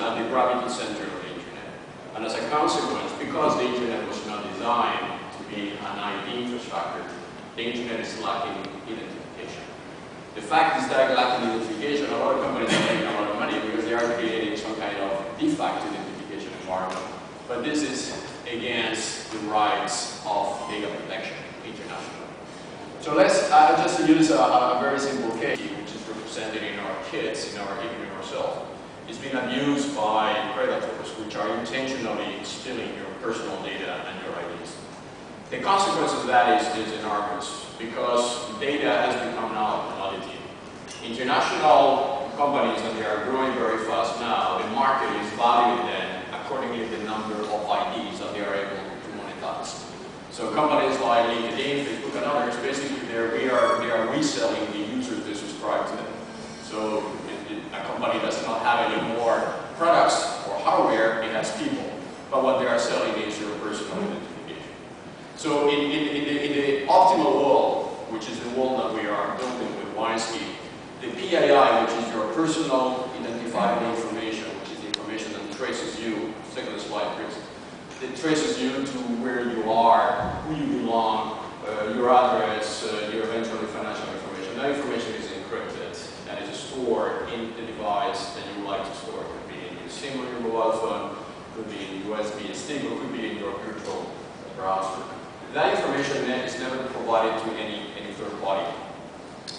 at the gravity center of the internet. And as a consequence, because the internet was not designed to be an ID infrastructure, the internet is lacking identification. The fact is that lacking identification, a lot of companies are making a lot of money because they are creating some kind of de facto identification environment. But this is against the rights of data protection internationally. So let's just use a very simple case, which is represented in our kids, even in ourselves. It's been abused by predators, which are intentionally stealing your personal data and your IDs. The consequence of that is enormous, because data has become now a commodity. International companies, and they are growing very fast now, the market is valuing them accordingly the number of IDs that they are able to monetize. So companies like LinkedIn, Facebook, and others, basically they are reselling the users they subscribe to them. So a company does not have any more products or hardware, it has people. But what they are selling is your personal identification. So in the optimal world, which is the world that we are building with Winesky, the PII, which is your personal identifiable information, which is the information that traces you, second slide please, it traces you to where you are, who you belong, your address, your eventually financial information. That information is encrypted and is stored in the device that you would like to store. It could be in your SIM on your mobile phone, could be in USB stick, or could be in your virtual browser. That information is never provided to any third party.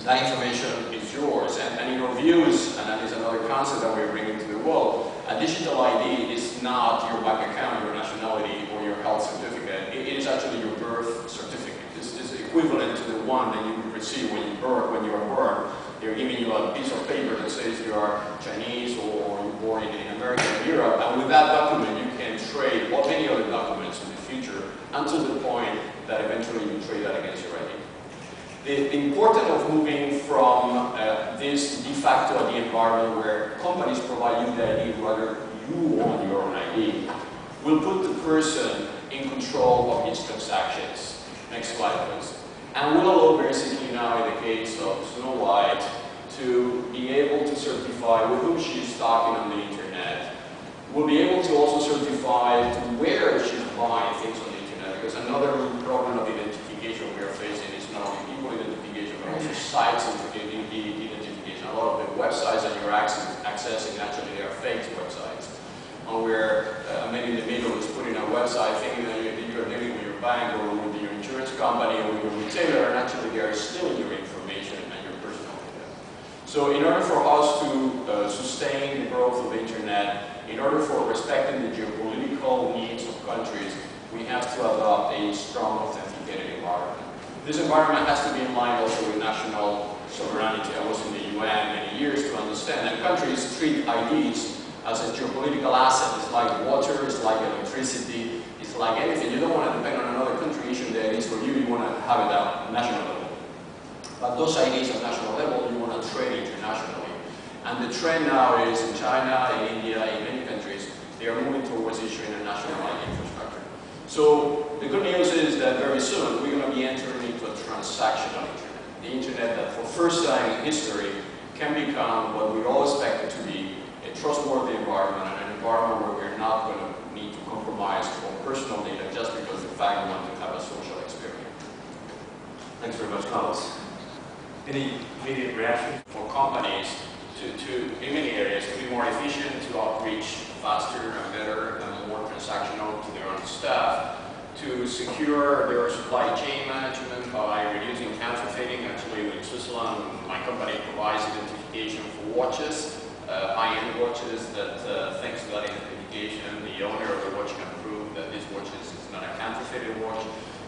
That information is yours, and in our views, and that is another concept that we're bringing to the world, a digital ID is not your bank account, your nationality, or your health certificate. It is actually your birth certificate. This is equivalent to the one that you receive when you are born. They're giving you a piece of paper that says you are Chinese or you're born in America or Europe, and with that document you can trade or many other documents in the future until the point that eventually you trade that against your ID. The importance of moving from this de facto ID environment where companies provide you the ID rather you own your own ID will put the person in control of his transactions. Next slide please. And will allow basically now in the case of Snow White to be able to certify with whom she is talking on the internet. Will be able to also certify to where she's buying things on the internet, because another problem of identification we are facing is not only people identification but also sites identification. A lot of the websites that you're accessing actually they are fake websites. And where a man in the middle is putting a website thinking that you're dealing with your bank or with your insurance company or with your retailer, and actually they are stealing your information and your personal data. So in order for us to sustain the growth of the internet, in order for respecting the geopolitical needs of countries, we have to adopt a strong authenticated environment. This environment has to be in line also with national sovereignty. I was in the UN many years to understand that countries treat IDs as a geopolitical asset. It's like water, it's like electricity, it's like anything. You don't want to depend on another country issuing the IDs for you, you want to have it at national level. But those IDs at national level, you want to trade internationally. And the trend now is in China, in India, in many countries, they are moving towards issuing a national ID infrastructure. So the good news is that very soon we're going to be entering into a transactional internet. The internet that for first time in history can become what we all expect it to be, a trustworthy environment, and an environment where we're not going to need to compromise on personal data just because the fact we want to have a social experience. Thanks very much, Carlos. Any immediate reaction? For companies in many areas to be more efficient, to outreach faster and better and more transactional to their own staff, to secure their supply chain management by reducing counterfeiting. Actually, in Switzerland, my company provides identification for watches, high-end watches that thanks to that identification, the owner of the watch can prove that this watch is not a counterfeited watch.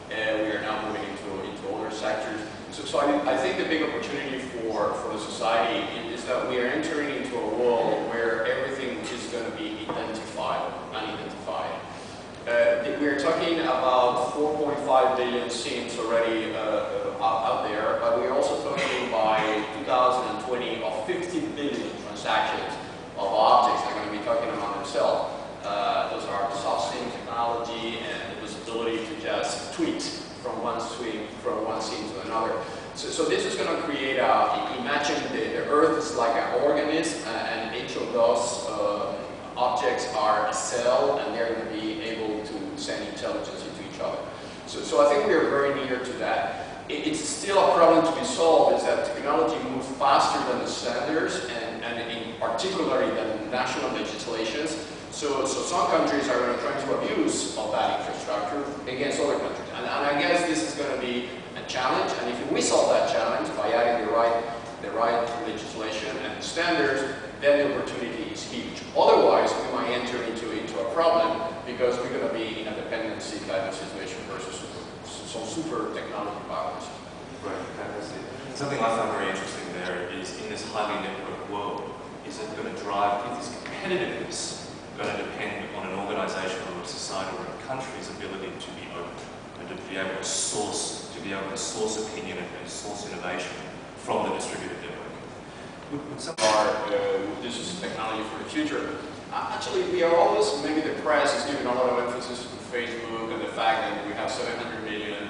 We are now moving into other sectors. So I think the big opportunity for the society is that we are entering into a world where everything is going to be identified, unidentified. We are talking about 4.5 billion SIMs already out there, but we are also talking by 2020 of 50 billion transactions of objects that are going to be talking among themselves. Those are soft SIM technology and the possibility to just tweet from one SIM to another. So this is going to create imagine the Earth is like an organism, and each of those objects objects are a cell, and they're going to be able to send intelligence into each other. So I think we are very near to that. It's still a problem to be solved, is that technology moves faster than the standards, and in particularly than national legislations. So some countries are going to try to abuse of that infrastructure against other countries. And I guess this is going to be a challenge, and if we solve that challenge by adding the right legislation and standards, then the opportunity is huge. Otherwise, we might enter into a problem because we're going to be in a dependency kind of situation versus some super technology powers. Right, that's it. Something I find very interesting there is in this highly networked world, is it going to drive, is this competitiveness going to depend on an organisation or a society or a country's ability to be open and to be able to source opinion and source innovation from the distributed network? This is technology for the future. Actually, we are always, maybe the press is giving a lot of emphasis to Facebook and the fact that we have 700 million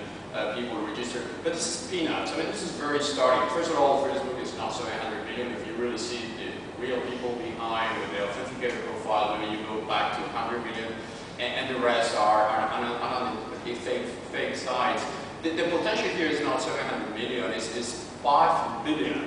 people registered, but this is peanuts. I mean, this is very starting. First of all, Facebook is not 700 million. If you really see the real people behind with the authenticated profile, when you go back to 100 million, and the rest are on the fake sites. The potential here is not 700 million, it's 5 billion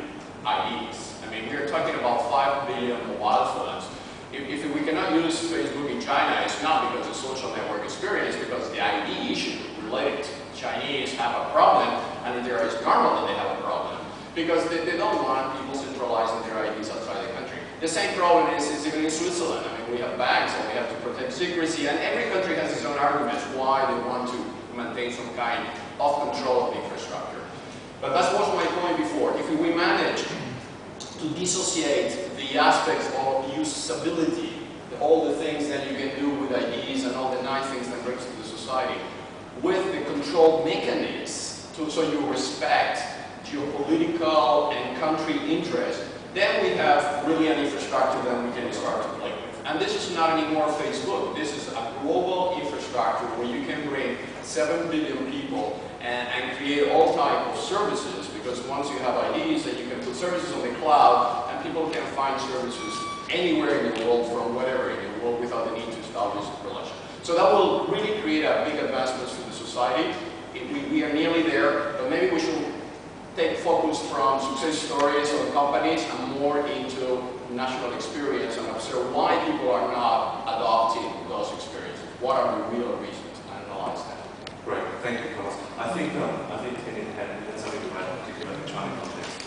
IDs. I mean, we're talking about 5 billion mobile phones. If we cannot use Facebook in China, it's not because of social network experience, because the ID issue related to Chinese have a problem, and it's normal that they have a problem, because they don't want people centralizing their IDs outside the country. The same problem is even in Switzerland. I mean, we have banks and we have to protect secrecy, and every country has its own arguments why they want to maintain some kind of control of the infrastructure. But that was my point before. If we manage to dissociate the aspects of usability, all the things that you can do with IDs and all the nice things that brings to the society, with the control mechanisms, so you respect geopolitical and country interests, then we have really an infrastructure that we can start to play with. And this is not anymore Facebook. This is a global infrastructure where you can bring 7 billion people and create all types of services, because once you have IDs, then you can put services on the cloud, and people can find services anywhere in the world, from whatever in the world, without the need to establish a relation. So that will really create a big advancements for the society. We are nearly there, but maybe we should take focus from success stories of companies and more into national experience and observe why people are not adopting those experiences. What are the real reasons, and analyze that. Great, thank you, Carlos. I think Kenny had something to add, particularly in the China context.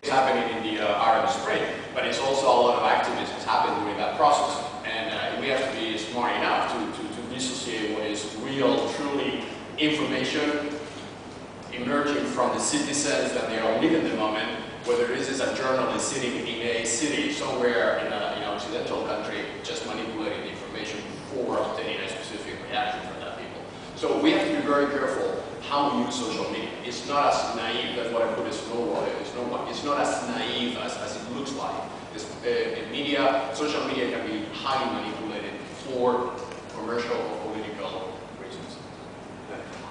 It's happening in the Arab Spring, but it's also a lot of activism has happened during that process, and we have to be smart enough to dissociate what is real, truly information emerging from the citizens that they are living in the moment, whether this is a journalist sitting in a city somewhere in an occidental country just manipulating the information for obtaining a specific reaction from that people. So we have to be very careful how we use social media. It's not as naive, that's what I put as snowball. It's not as naive as it looks like. Social media can be highly manipulated for commercial or political reasons.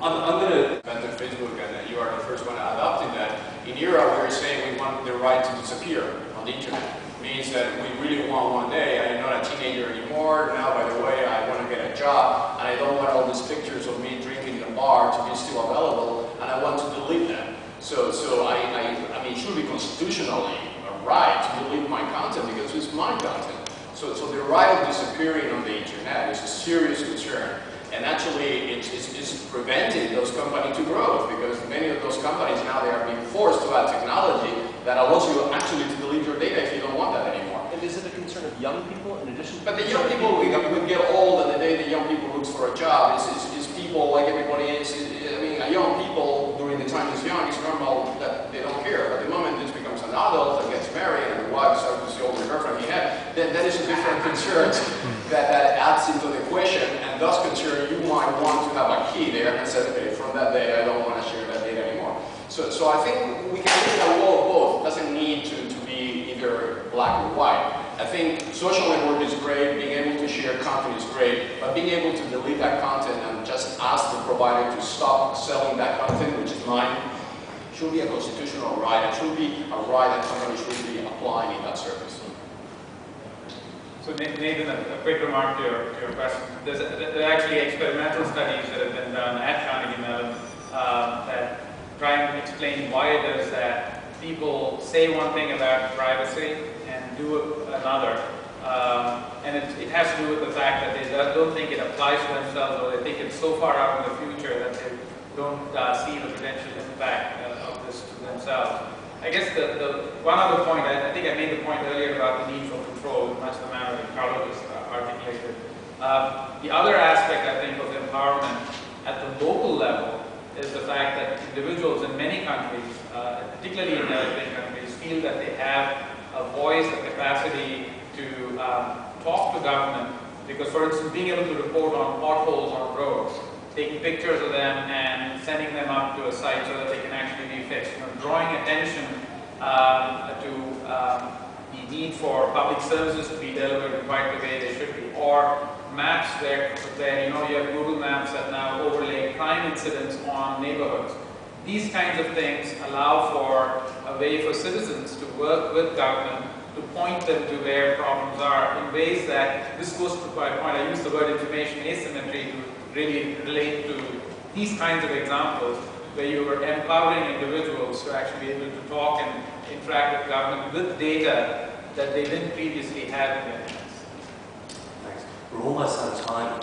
I'm going to invented Facebook, and you are the first one adopting that. In Europe, we're saying we want the right to disappear on the internet. It means that we really want one day, I'm not a teenager anymore, now by the way, I want to get a job, and I don't want all these pictures of me drinking in a bar to be still available, and I want to delete them. So I mean, it should be constitutionally a right to delete my content because it's my content. So the right of disappearing on the internet is a serious concern. And actually, it's preventing those companies to grow, because many of those companies now, they are being forced to add technology that allows you actually to delete your data if you don't want that anymore. And is it a concern of young people in addition to... But the young people, we get old, and the day the young people looks for a job, is people like everybody is. I mean, a young people, during the time is young, it's normal that they don't care. But the moment this becomes an adult and gets married, and the wife starts to see older girlfriend he had, then that is a different concern that adds into the equation, and thus concern you might want to have a key there and say, okay, from that day I don't want to share that data anymore. So I think we can live in a world of both. It doesn't need to be either black or white. I think social network is great, being able to share content is great, but being able to delete that content and just ask the provider to stop selling that content, which is mine, should be a constitutional right. It should be a right that companies should be applying in that service. So Nathan, a quick remark to your question. There are actually experimental studies that have been done at Carnegie Mellon that try and explain why it is that people say one thing about privacy and do another. And it has to do with the fact that they don't think it applies to themselves, or they think it's so far out in the future that they don't see the potential impact of this to themselves. I guess the one other point, I think I made the point earlier about the need for control, in much the manner that Carlo just articulated. The other aspect, I think, of empowerment at the local level is the fact that individuals in many countries, particularly in developing countries, feel that they have a voice, a capacity to talk to government, because, for instance, being able to report on potholes on roads, taking pictures of them and sending them up to a site so that they can actually be fixed, drawing attention to the need for public services to be delivered in quite the way they should be, or maps where you have Google Maps that now overlay crime incidents on neighborhoods. These kinds of things allow for a way for citizens to work with government to point them to where problems are in ways that, this goes to my point, I use the word information asymmetry to really relate to these kinds of examples where you are empowering individuals to actually be able to talk and interact with government with data that they didn't previously have in their hands. Thanks. We're almost out of time.